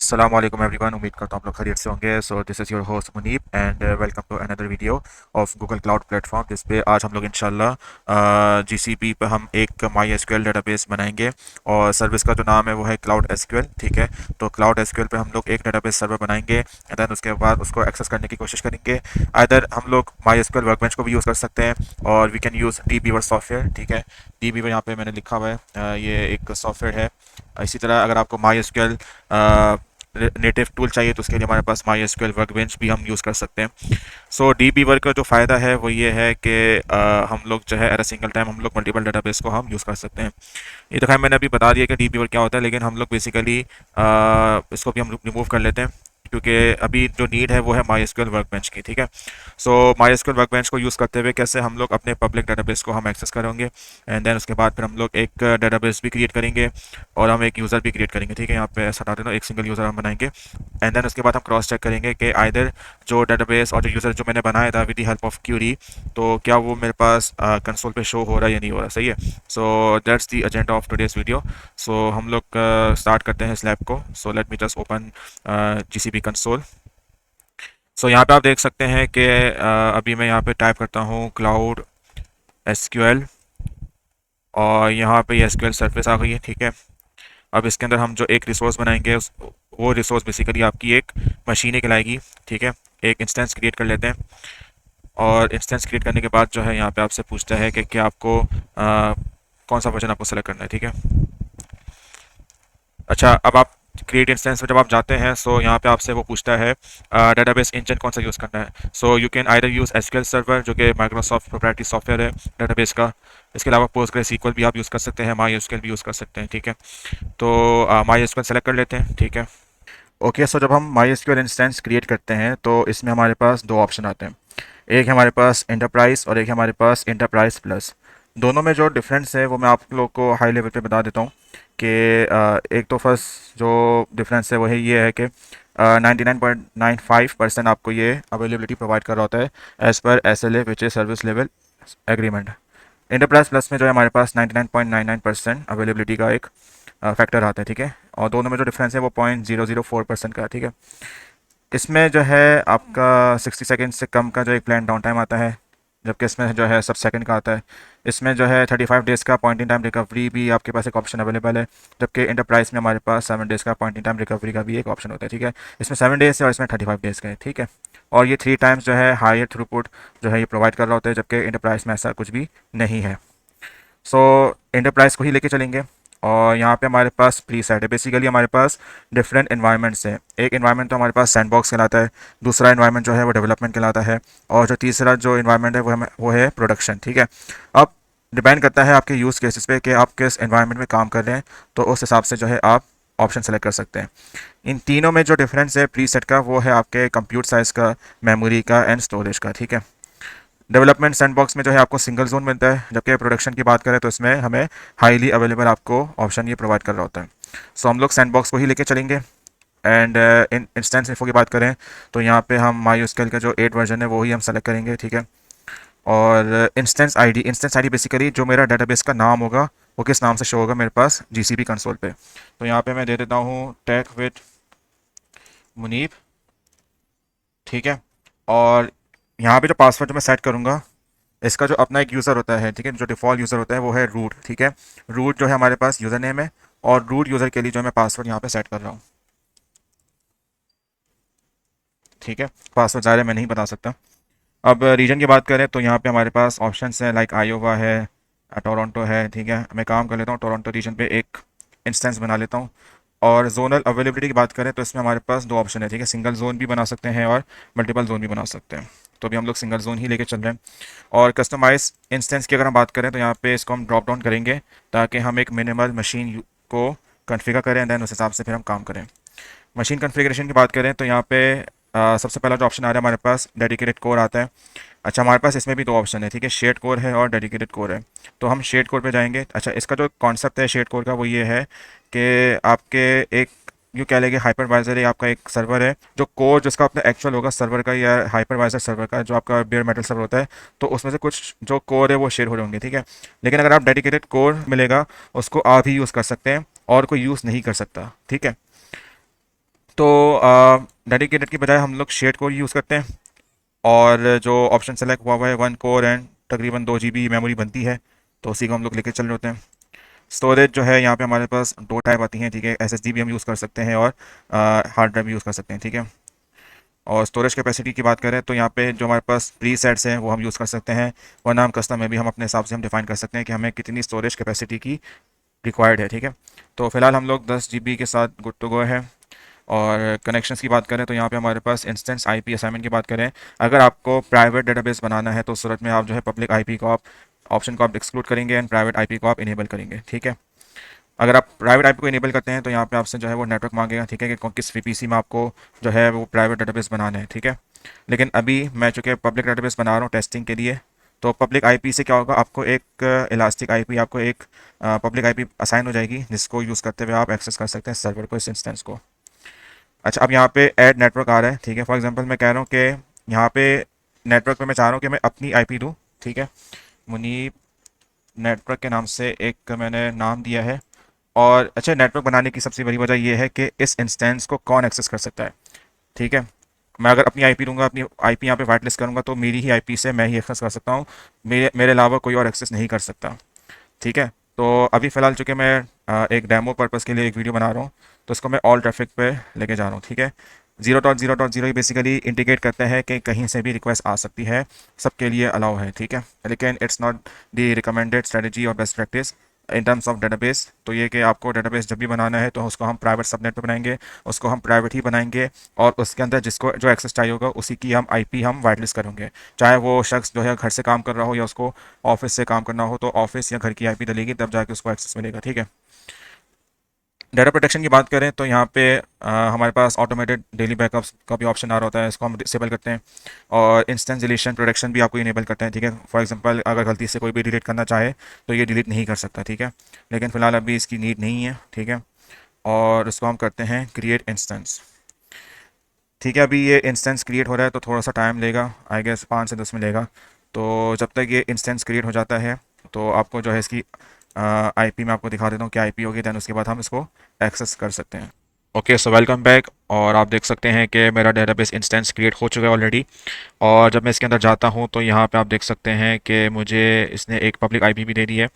अस्सलाम वालेकुम एवरीवन। उम्मीद करता हूँ आप लोग खैरियत से होंगे। So this is your host Muneeb and welcome to another video of Google cloud platform, जिस पे आज हम लोग इंशाल्लाह जीसीपी पे हम एक माई एसक्यूएल डेटाबेस बनाएंगे। और सर्विस का जो नाम है वो है क्लाउड एसक्यूएल। ठीक है, तो क्लाउड एसक्यूएल पे हम लोग एक डेटाबेस सर्वर बनाएंगे एंड देन उसके बाद उसको एक्सेस करने की कोशिश करेंगे। आइदर हम लोग माई एसक्यूएल वर्कबेंच को भी यूज़ कर सकते हैं और we can use DBeaver software. ठीक है, डी बीवर यहाँ पे मैंने लिखा हुआ है, ये एक सॉफ्टवेयर है। इसी तरह अगर आपको माई एसक्यूएल नेटिव टूल चाहिए तो उसके लिए हमारे पास माई एसक्यूएल वर्कबेंच भी हम यूज़ कर सकते हैं। सो डी बीवर का जो फ़ायदा है वो ये है कि हम लोग जो है एट अ सिंगल टाइम हम लोग मल्टीपल डेटाबेस को हम यूज़ कर सकते हैं। ये तो खैर मैंने अभी बता दिया कि डी बीवर क्या होता है, लेकिन हम लोग बेसिकली इसको भी हम रिमूव कर लेते हैं क्योंकि अभी जो नीड है वो है माई एसक्यूएल वर्कबेंच की। ठीक है, सो माई एसक्यूएल वर्कबेंच को यूज़ करते हुए कैसे हम लोग अपने पब्लिक डेटाबेस को हम एक्सेस करेंगे एंड देन उसके बाद फिर हम लोग एक डेटाबेस भी क्रिएट करेंगे और हम एक यूज़र भी क्रिएट करेंगे। ठीक है, यहाँ पे ऐसा हटा देना, एक सिंगल यूज़र हम बनाएंगे एंड देन उसके बाद हम क्रॉस चेक करेंगे कि आइदर जो डेटाबेस और जो यूज़र जो मैंने बनाया था with the help of query, तो क्या वो मेरे पास कंसोल पे शो हो रहा है या नहीं हो रहा। सही है, so that's the agenda of today's video. So हम लोग स्टार्ट करते हैं इस लैब को। So let me just open GCP console. So यहाँ पे आप देख सकते हैं कि अभी मैं यहाँ पे टाइप करता हूँ क्लाउड एसक्यूएल और यहाँ पे ये एसक्यूएल सर्विस आ गई है। ठीक है, अब इसके अंदर हम जो एक रिसोर्स बनाएंगे वो रिसोर्स बेसिकली आपकी एक मशीन कहलाएगी। ठीक है, एक इंस्टेंस क्रिएट कर लेते हैं और इंस्टेंस क्रिएट करने के बाद जो है यहाँ पे आपसे पूछता है कि क्या आपको कौन सा वर्जन आपको सेलेक्ट करना है। ठीक है, अच्छा, अब आप क्रिएट इंस्टेंस में जब आप जाते हैं सो यहाँ पे आपसे वो पूछता है डेटाबेस इंजन कौन सा यूज़ करना है। So you can either use SQL server जो कि माइक्रोसॉफ्ट प्रोप्राइटरी सॉफ्टवेयर है डेटाबेस का। इसके अलावा पोस्टग्रेसक्यूएल भी आप यूज़ कर सकते हैं, माई एसक्यूएल भी यूज़ कर सकते हैं। ठीक है, तो माई एसक्यूएल सेलेक्ट कर लेते हैं। ठीक है, ओके, सो जब हम माई एसक्यूएल इंस्टेंस क्रिएट करते हैं तो इसमें हमारे पास दो ऑप्शन आते हैं। एक है हमारे पास एंटरप्राइज और एक है हमारे पास एंटरप्राइज प्लस। दोनों में जो डिफरेंस है वो मैं आप लोग को हाई लेवल पे बता देता हूँ कि एक तो फर्स्ट जो डिफरेंस है वो है ये है कि 99.95% आपको ये अवेलेबिलिटी प्रोवाइड कर रहा होता है as per SLA which is service level agreement. Enterprise plus में जो है हमारे पास 99.99% अवेलेबिलिटी का एक फैक्टर आता है। ठीक है, और दोनों में जो डिफरेंस है वो 0.004% का है। ठीक है, इसमें जो है आपका 60 सेकेंड से कम का जो एक प्लान डाउन टाइम आता है, जबकि इसमें जो है सब सेकंड का आता है। इसमें जो है 35 डेज़ का पॉइंट इन टाइम रिकवरी भी आपके पास एक ऑप्शन अवेलेबल है, जबकि इंटरप्राइज में हमारे पास 7 डेज़ का पॉइंट इन टाइम रिकवरी का भी एक ऑप्शन होता है। ठीक है, इसमें 7 डेज़ है और इसमें 35 डेज़ का है। ठीक है, और ये 3 टाइम्स जो है हायर थ्रूपुट जो है ये प्रोवाइड कर रहा होता है, जबकि इंटरप्राइज में ऐसा कुछ भी नहीं है। सो एंटरप्राइज को ही लेके चलेंगे और यहाँ पे हमारे पास प्री सेट है। बेसिकली हमारे पास डिफरेंट इन्वायरमेंट्स हैं। एक इन्वायरमेंट तो हमारे पास सैंडबॉक्स कहलाता है, दूसरा इन्वायरमेंट जो है वो डेवलपमेंट कहलाता है और जो तीसरा जो इन्वायरमेंट है वो है प्रोडक्शन। ठीक है, अब डिपेंड करता है आपके यूज़ केसेस पे कि आप किस इन्वायरमेंट में काम कर रहे हैं, तो उस हिसाब से जो है आप ऑप्शन सेलेक्ट कर सकते हैं। इन तीनों में जो डिफरेंस है प्री सेट का वो है आपके कंप्यूट साइज़ का, मेमोरी का एंड स्टोरेज का। ठीक है, डेवलपमेंट सैंडबॉक्स में जो है आपको सिंगल जोन मिलता है, जबकि प्रोडक्शन की बात करें तो इसमें हमें हाईली अवेलेबल आपको ऑप्शन ये प्रोवाइड कर रहा होता है। सो हम लोग सैंडबॉक्स को ही लेके चलेंगे एंड इन इंस्टेंस इन्फो की बात करें तो यहाँ पे हम माई एसक्यूएल का जो 8 वर्जन है वही हम सेलेक्ट करेंगे। ठीक है, और इंस्टेंस आईडी बेसिकली जो मेरा डेटाबेस का नाम होगा वो किस नाम से शो होगा मेरे पास जीसीबी कंसोल पे। तो यहाँ पे मैं दे देता हूँ टेक विद मुनीब। ठीक है, और यहाँ पे जो पासवर्ड जो मैं सेट करूँगा इसका जो अपना एक यूज़र होता है। ठीक है, जो डिफ़ॉल्ट यूज़र होता है वो है रूट। ठीक है, रूट जो है हमारे पास यूज़र नेम है और रूट यूज़र के लिए जो है मैं पासवर्ड यहाँ पे सेट कर रहा हूँ। ठीक है, पासवर्ड ज़ाहिर है मैं नहीं बता सकता। अब रीजन की बात करें तो यहाँ पे हमारे पास ऑप्शंस हैं, लाइक आयोवा है, टोरंटो है। ठीक है, मैं काम कर लेता हूँ टोरंटो रीजन पे एक इंस्टेंस बना लेता हूँ। और जोनल अवेलेबिलिटी की बात करें तो इसमें हमारे पास दो ऑप्शन है। ठीक है, सिंगल जोन भी बना सकते हैं और मल्टीपल जोन भी बना सकते हैं, तो अभी हम लोग सिंगल जोन ही लेके चल रहे हैं। और कस्टमाइज इंस्टेंस की अगर हम बात करें तो यहाँ पे इसको हम ड्रॉप डाउन करेंगे ताकि हम एक मिनिमल मशीन को कन्फिगर करें, दैन उस हिसाब से फिर हम काम करें। मशीन कन्फिगरेशन की बात करें तो यहाँ पे सबसे पहला जो ऑप्शन आ रहा है हमारे पास डेडिकेटेड कोर आता है। अच्छा, हमारे पास इसमें भी दो ऑप्शन है। ठीक है, शेड कोर है और डेडिकेटेड कोर है, तो हम शेड कोर पे जाएंगे। अच्छा, इसका जो कॉन्सेप्ट है शेड कोर का वो ये है कि आपके एक यूँ कह लेंगे हाइपरवाइजर है, आपका एक सर्वर है जो कोर जिसका अपना एक्चुअल होगा सर्वर का या हाइपरवाइजर सर्वर का जो आपका बेयर मेटल सर्वर होता है, तो उसमें से कुछ जो कोर है वो शेयर हो रहे होंगे। ठीक है, लेकिन अगर आप डेडिकेटेड कोर मिलेगा उसको आप ही यूज़ कर सकते हैं और कोई यूज़ नहीं कर सकता। ठीक है, तो डेडिकेटेड की बजाय हम लोग शेयर्ड कोर यूज़ करते हैं, और जो ऑप्शन सेलेक्ट हुआ हुआ है 1 कोर एंड तकरीबन 2 GB मेमोरी बनती है, तो उसी को हम लोग लेके चल रहे होते हैं। स्टोरेज जो है यहाँ पे हमारे पास दो टाइप आती हैं, ठीक है। SSD भी हम यूज़ कर सकते हैं और हार्ड ड्राइव भी यूज़ कर सकते हैं, ठीक है। और स्टोरेज कैपेसिटी की बात करें तो यहाँ पे जो हमारे पास प्री सेट्स हैं वो हम यूज़ कर सकते हैं, वरना हम कस्टम में भी हम अपने हिसाब से हम डिफाइन कर सकते हैं कि हमें कितनी स्टोरेज कैपेसिटी की रिक्वायर्ड है, ठीक है। तो फिलहाल हम लोग 10 GB के साथ गुड टू गो है। और कनेक्शंस की बात करें तो यहाँ पे हमारे पास इंस्टेंस आईपी असाइनमेंट की बात करें, अगर आपको प्राइवेट डेटाबेस बनाना है तो उस सूरत में आप जो है पब्लिक आईपी को आप ऑप्शन को आप एक्सक्लूड करेंगे एंड प्राइवेट आईपी को आप इनेबल करेंगे, ठीक है। अगर आप प्राइवेट आईपी को इनेबल करते हैं तो यहाँ पे आपसे जो है वो नेटवर्क मांगेगा, ठीक है, कि किस वीपीसी में आपको जो है वो प्राइवेट डेटाबेस बनाना है, ठीक है। लेकिन अभी मैं चूँकि पब्लिक डेटाबेस बना रहा हूँ टेस्टिंग के लिए, तो पब्लिक आईपी से क्या होगा, आपको एक इलास्टिक आईपी, आपको एक पब्लिक आईपी असाइन हो जाएगी जिसको यूज़ करते हुए आप एक्सेस कर सकते हैं सर्वर को, इस इंस्टेंस को। अच्छा, अब यहाँ पे ऐड नेटवर्क आ रहा है, ठीक है। फॉर एग्जांपल मैं कह रहा हूँ कि यहाँ पे नेटवर्क पे मैं चाह रहा हूँ कि मैं अपनी आईपी दूँ, ठीक है। मुनीब नेटवर्क के नाम से एक मैंने नाम दिया है। और अच्छा, नेटवर्क बनाने की सबसे बड़ी वजह यह है कि इस इंस्टेंस को कौन एक्सेस कर सकता है, ठीक है। मैं अगर अपनी आईपी दूंगा, अपनी आईपी यहाँ पे वाइट लिस्ट करूँगा, तो मेरी ही आईपी से मैं ही एक्सेस कर सकता हूँ, मेरे अलावा कोई और एक्सेस नहीं कर सकता, ठीक है। तो अभी फ़िलहाल चूँकि मैं एक डेमो पर्पज़ के लिए एक वीडियो बना रहा हूँ, तो इसको मैं ऑल ट्रैफिक पे लेके जा रहा हूँ, ठीक है। 0.0.0 बेसिकली इंडिकेट करता है कि कहीं से भी रिक्वेस्ट आ सकती है, सबके लिए अलाउ है, ठीक है। लेकिन it's not the recommended strategy और best practice in terms of database. तो ये कि आपको डेटाबेस जब भी बनाना है तो उसको हम प्राइवेट सबनेट पे बनाएंगे, उसको हम प्राइवेट ही बनाएंगे, और उसके अंदर जिसको जो एक्सेस चाहिए होगा उसी की हम आईपी हम वाइट लिस्ट करेंगे। चाहे वो शख्स जो है घर से काम कर रहा हो या उसको ऑफिस से काम करना हो, तो ऑफिस या घर की आईपी डलेगी, तब जाके उसको एक्सेस मिलेगा, ठीक है। डाटा प्रोटेक्शन की बात करें तो यहाँ पे हमारे पास ऑटोमेटेड डेली बैकअप्स का भी ऑप्शन आ रहा होता है, इसको हम डिसेबल करते हैं। और इंस्टेंस डिलीशन प्रोटेक्शन भी आपको इनेबल करते हैं, ठीक है। फॉर एग्जांपल अगर गलती से कोई भी डिलीट करना चाहे तो ये डिलीट नहीं कर सकता, ठीक है। लेकिन फ़िलहाल अभी इसकी नीड नहीं है, ठीक है। और इसको हम करते हैं क्रिएट इंस्टेंस, ठीक है। अभी ये इंस्टेंस क्रिएट हो रहा है तो थोड़ा सा टाइम लेगा, आई गेस 5 से 10 मिनट लेगा। तो जब तक ये इंस्टेंस क्रिएट हो जाता है तो आपको जो है इसकी आईपी मैं आपको दिखा देता हूँ क्या आईपी होगी, दैन उसके बाद हम इसको एक्सेस कर सकते हैं। Okay, so welcome back. और आप देख सकते हैं कि मेरा डेटाबेस इंस्टेंस क्रिएट हो चुका है ऑलरेडी। और जब मैं इसके अंदर जाता हूं तो यहाँ पे आप देख सकते हैं कि मुझे इसने एक पब्लिक आईपी भी दे दी है।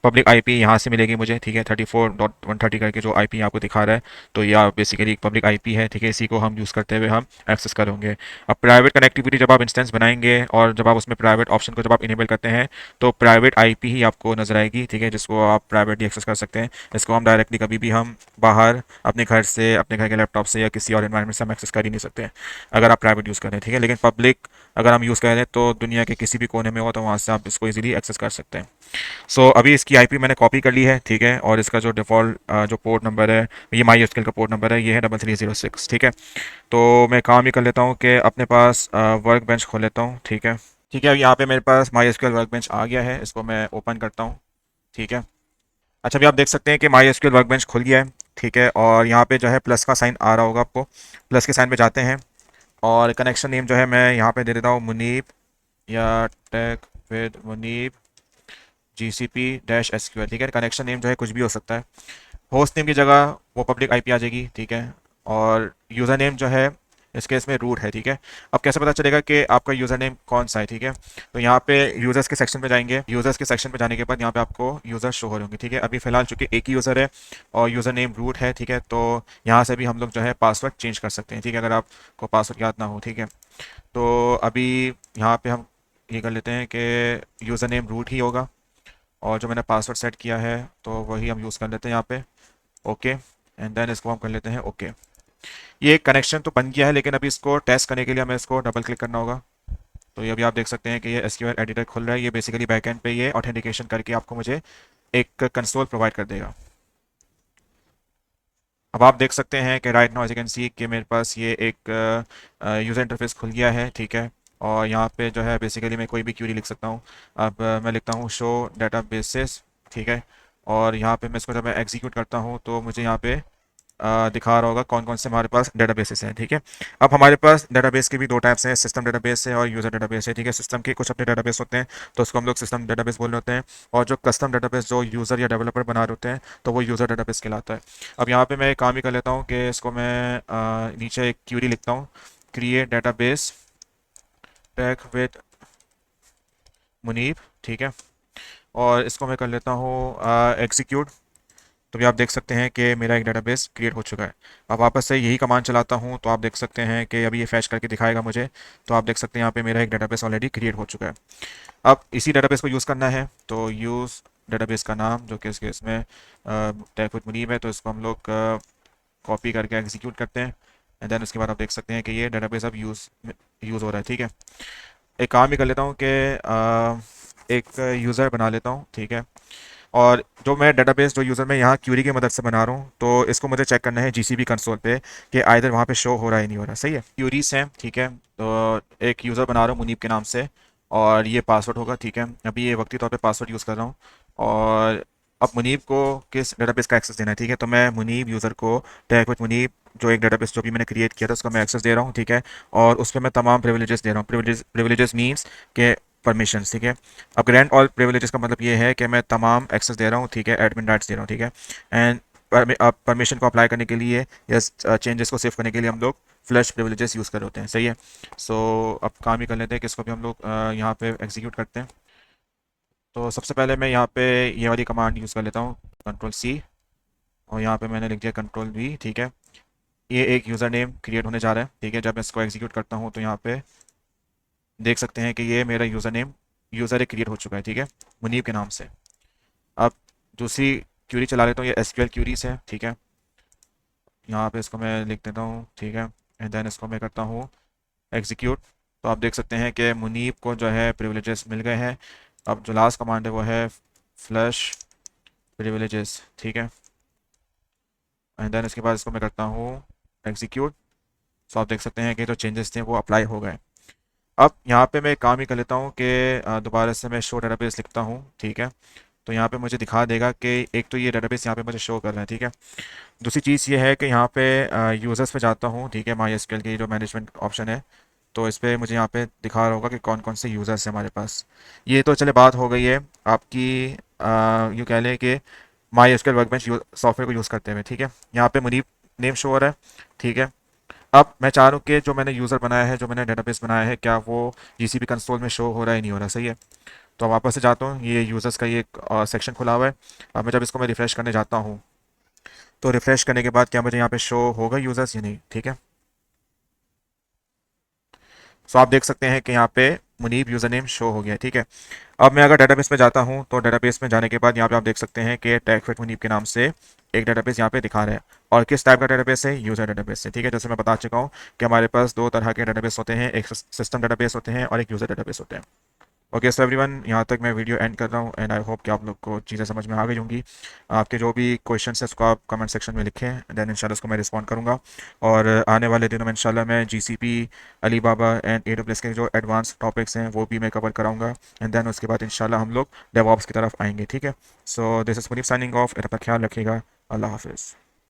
पब्लिक आईपी यहाँ से मिलेगी मुझे, ठीक है। 34.130 करके जो आईपी आपको दिखा रहा है, तो यह बेसिकली एक पब्लिक आईपी है, ठीक है। इसी को हम यूज़ करते हुए हम एक्सेस करेंगे। अब प्राइवेट कनेक्टिविटी जब आप इंस्टेंस बनाएंगे और जब आप उसमें प्राइवेट ऑप्शन को जब आप इनेबल करते हैं, तो प्राइवेट आईपी ही आपको नजर आएगी, ठीक है, जिसको आप प्राइवेटली एक्सेस कर सकते हैं। इसको हम डायरेक्टली कभी भी हम बाहर अपने घर से, अपने घर के लैपटॉप से या किसी और एनवायरनमेंट से हम एक्सेस कर ही नहीं सकते अगर आप प्राइवेट यूज़ करें, ठीक है। लेकिन पब्लिक अगर हम यूज़ करें तो दुनिया के किसी भी कोने में हो तो वहाँ से आप इसको इजीली एक्सेस कर सकते हैं। सो अभी इसकी आईपी मैंने कॉपी कर ली है, ठीक है। और इसका जो डिफ़ॉल्ट जो पोर्ट नंबर है, ये माई एसक्यूएल का पोर्ट नंबर है, ये है 3306, ठीक है। तो मैं काम ये कर लेता हूँ कि अपने पास वर्क बेंच खोल लेता हूँ, ठीक है। ठीक है, अब यहाँ पे मेरे पास माई एसक्यूएल वर्क बेंच आ गया है, इसको मैं ओपन करता हूँ, ठीक है। अच्छा, अभी आप देख सकते हैं कि माई एसक्यूएल वर्क बेंच खुल गया है, ठीक है। और यहाँ पे जो है प्लस का साइन आ रहा होगा आपको, प्लस के साइन पे जाते हैं। और कनेक्शन नेम जो है मैं यहाँ पे दे देता हूँ मुनीब, या टेक विद मुनीब GCP-SQL, ठीक है। कनेक्शन नेम जो है कुछ भी हो सकता है। होस्ट नेम की जगह वो पब्लिक आईपी आ जाएगी, ठीक है। और यूज़र नेम जो है इस केस में रूट है, ठीक है। अब कैसे पता चलेगा कि आपका यूज़र नेम कौन सा है, ठीक है। तो यहाँ पे यूज़र्स के सेक्शन पे जाएंगे, यूज़र्स के सेक्शन पे जाने के बाद यहाँ पे आपको यूज़र शो हो रहे होंगे, ठीक है। अभी फ़िलहाल चूंकि एक ही यूज़र है और यूज़र नेम रूट है, ठीक है, तो यहाँ से भी हम लोग जो है पासवर्ड चेंज कर सकते हैं, ठीक है, अगर आपको पासवर्ड याद ना हो, ठीक है। तो अभी यहाँ पे हम ये कर लेते हैं कि यूज़र नेम रूट ही होगा, और जो मैंने पासवर्ड सेट किया है तो वही हम यूज़ कर लेते हैं यहाँ पे, ओके। एंड देन इसको हम कर लेते हैं ओके। ये कनेक्शन तो बन गया है, लेकिन अभी इसको टेस्ट करने के लिए हमें इसको डबल क्लिक करना होगा। तो ये अभी आप देख सकते हैं कि ये एसक्यूएल एडिटर खुल रहा है, ये बेसिकली बैकएंड पे ये ऑथेंटिकेशन करके आपको मुझे एक कंसोल प्रोवाइड कर देगा। अब आप देख सकते हैं कि right now as you can see कि मेरे पास ये एक यूज़र इंटरफेस खुल गया है, ठीक है। और यहाँ पे जो है बेसिकली मैं कोई भी क्यूरी लिख सकता हूँ। अब मैं लिखता हूँ शो डेटाबेसेस, ठीक है। और यहाँ पे मैं इसको जब मैं एग्जीक्यूट करता हूँ तो मुझे यहाँ पे दिखा रहा होगा कौन कौन से हमारे पास डेटाबेसेस हैं, ठीक है। अब हमारे पास डेटाबेस के भी दो टाइप्स हैं, सिस्टम डेटाबेस है और यूज़र डेटाबेस है, ठीक है। सिस्टम के कुछ अपने डेटाबेस होते हैं तो उसको हम लोग सिस्टम डेटाबेस बोल रहे होते हैं, और जो कस्टम डेटाबेस जो यूज़र या डेवलपर बना रहे होते हैं तो वो यूज़र डेटाबेस कहलाता है। अब यहाँ पे मैं एक काम ही कर लेता हूँ कि इसको मैं नीचे एक क्यूरी लिखता हूँ, create database tag with Muneeb, ठीक है। और इसको मैं कर लेता हूँ एग्जीक्यूट। तो भी आप देख सकते हैं कि मेरा एक डेटाबेस क्रिएट हो चुका है। अब वापस से यही कमांड चलाता हूँ तो आप देख सकते हैं कि अभी ये फैच करके दिखाएगा मुझे। तो आप देख सकते हैं यहाँ पे मेरा एक डेटाबेस ऑलरेडी क्रिएट हो चुका है। अब इसी डेटाबेस को यूज़ करना है तो यूज़ डेटाबेस का नाम जो कि इस केस में टैग विद मुनीब है, तो इसको हम लोग कॉपी करके एग्जीक्यूट करते हैं। एंड देन उसके बाद आप देख सकते हैं कि ये डेटाबेस अब यूज़ हो रहा है, ठीक है। एक काम ही कर लेता हूँ कि एक यूज़र बना लेता हूँ, ठीक है। और जो मैं डेटाबेस जो यूज़र मैं यहाँ क्यूरी की मदद से बना रहा हूँ तो इसको मुझे चेक करना है जीसीबी कंसोल पे कि आइदर वहाँ पे शो हो रहा है नहीं हो रहा, सही है। क्यूरीज हैं, ठीक है। तो एक यूज़र बना रहा हूँ मुनीब के नाम से, और ये पासवर्ड होगा, ठीक है। अभी ये वक्ती तौर पे पासवर्ड यूज़ कर रहा हूँ। और अब मुनीब को किस डेटाबेस का एक्सेस देना है, ठीक है। तो मैं मुनीब यूज़र को टैग विद मुनीब जो एक डेटाबेस जो भी मैंने क्रिएट किया था उसका मैं एक्सेस दे रहा हूँ, ठीक है। और उस पर मैं तमाम प्रिविलेजेस दे रहा हूँ। प्रिविलेजेस मीन्स के परमिशंस, ठीक है। अब ग्रैंड ऑल प्रिविलेजेस का मतलब ये है कि मैं तमाम एक्सेस दे रहा हूँ, ठीक है। एडमिन राइट्स दे रहा हूँ, ठीक है। एंड परमिशन को अप्लाई करने के लिए या चेंजेस को सेव करने के लिए हम लोग फ्लैश प्रिविलेजेस यूज़ कर होते हैं, सही है। सो अब काम ही कर लेते हैं कि इसको भी हम लोग यहाँ पे एग्जीक्यूट करते हैं। तो सबसे पहले मैं यहाँ पे ये वाली कमांड यूज़ कर लेता हूँ, कंट्रोल सी, और यहाँ पे मैंने लिख दिया कंट्रोल वी, ठीक है। ये एक यूज़र नेम क्रिएट होने जा रहा है, ठीक है। जब मैं इसको एग्जीक्यूट करता हूँ तो यहाँ पे देख सकते हैं कि ये मेरा यूज़र नेम यूज़र एक क्रिएट हो चुका है, ठीक है, मुनीब के नाम से। अब दूसरी क्यूरी चला लेता हूँ, ये एसक्यूएल क्यूरीज है, ठीक है। यहाँ पे इसको मैं लिख देता हूँ, ठीक है। एंड देन इसको मैं करता हूँ एग्जीक्यूट। तो आप देख सकते हैं कि मुनीब को जो है प्रिविलेजेस मिल गए हैं। अब जो लास्ट कमांड है वो है फ्लैश प्रिविलेजेस, ठीक है। एंड देन इसके बाद इसको मैं करता हूँ एग्जीक्यूट। सो आप देख सकते हैं कि जो चेंजेस थे वो अप्लाई हो गए। अब यहाँ पे मैं एक काम ही कर लेता हूँ कि दोबारा से मैं शो डेटाबेस लिखता हूँ, ठीक है। तो यहाँ पे मुझे दिखा देगा कि एक तो ये डेटाबेस यहाँ पे मुझे शो कर रहा है, ठीक है। दूसरी चीज़ ये है कि यहाँ पे यूज़र्स पे जाता हूँ, ठीक है। माई एसक्यूएल की जो मैनेजमेंट ऑप्शन है तो इस पर मुझे यहाँ पे दिखा रहा होगा कि कौन कौन से यूज़र्स हैं हमारे पास। ये तो चले बात हो गई है आपकी यूँ कह लें कि माई एसक्यूएल वर्कबेंच सॉफ्टवेयर को यूज़ करते हुए, ठीक है। यहाँ पे मुनीब नेम शो हो रहा है, ठीक है। अब मैं चाह रहा हूँ कि जो मैंने यूज़र बनाया है, जो मैंने डेटाबेस बनाया है, क्या वो जीसीबी कंसोल में शो हो रहा है नहीं हो रहा, सही है। तो अब वापस से जाता हूँ, ये यूज़र्स का ये सेक्शन खुला हुआ है। अब मैं जब इसको मैं रिफ़्रेश करने जाता हूँ तो रिफ़्रेश करने के बाद क्या मुझे यहाँ पे शो होगा यूज़र्स या नहीं, ठीक है। सो आप देख सकते हैं कि यहाँ पे मुनीब यूज़र नेम शो हो गया, ठीक है। अब मैं अगर डेटाबेस में जाता हूँ तो डेटाबेस में जाने के बाद यहाँ पे आप देख सकते हैं कि टैग विद मुनीब के नाम से एक डेटाबेस यहाँ पे दिखा रहा है। और किस टाइप का डेटाबेस है, यूज़र डेटाबेस है, ठीक है। जैसे मैं बता चुका हूँ कि हमारे पास दो तरह के डेटाबेस होते हैं, एक सिस्टम डेटाबेस होते हैं और एक यूज़र डेटाबेस होते हैं। ओके सो एवरीवन, यहाँ तक मैं वीडियो एंड कर रहा हूँ एंड आई होप कि आप लोग को चीज़ें समझ में आ गई होंगी। आपके जो भी क्वेश्चन है उसको आप कमेंट सेक्शन में लिखें, देन इंशाल्लाह उसको मैं रिस्पॉन्ड करूँगा। और आने वाले दिनों में इंशाल्लाह मैं जीसीपी, अलीबाबा एंड एडब्ल्यूएस के जो एडवांस टॉपिक्स हैं वो भी मैं कवर कराऊंगा। एंड देन उसके बाद इंशाल्लाह हम लोग डेवऑप्स की तरफ आएंगे, ठीक है। So this is Muneeb signing off. अपना ख्याल रखिएगा। अल्लाह हाफिज़।